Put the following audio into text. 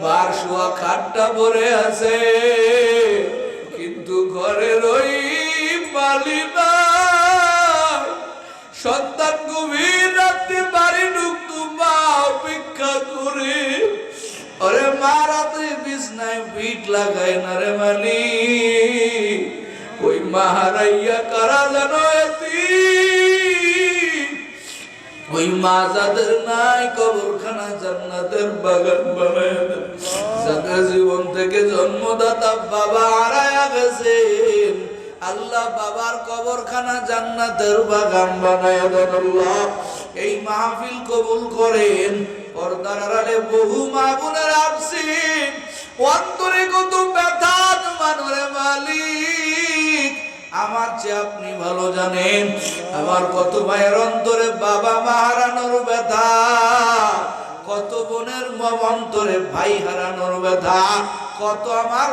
বারশোয়া খাটটা ভরে আছে, কিন্তু ঘরের ওই মালি নাই। সন্তান গভীর রাত্রে বাড়ি ঢুকতো, মা অপেক্ষা করে। ওরে মা রাতে বিছনায় পিঠ লাগায় না রে মালিক। ওই মা হারাইয়া কারা জানো ওই মা যাদের নাই কবরখানা জান্নাতের বাগান বানায় দেন। যাদের জীবন থেকে জন্মদাতা বাবা হারায়া গেছেন, আল্লাহ বাবার কবরখানা জান্নাতের বাগান বানায় দেন। আল্লাহ এই মাহফিল কবুল করেন। পর্দার আড়ালে বহু মা বোনের আসছেন, অন্তরে কত ব্যথা জমানোরে মালিক, আমার চেয়ে আপনি ভালো জানেন। আমার কত মায়ের অন্তরে বাবা মা হারানোর ব্যথা, কত বোনের অন্তরে ভাই হারানোর ব্যথা, কত আমার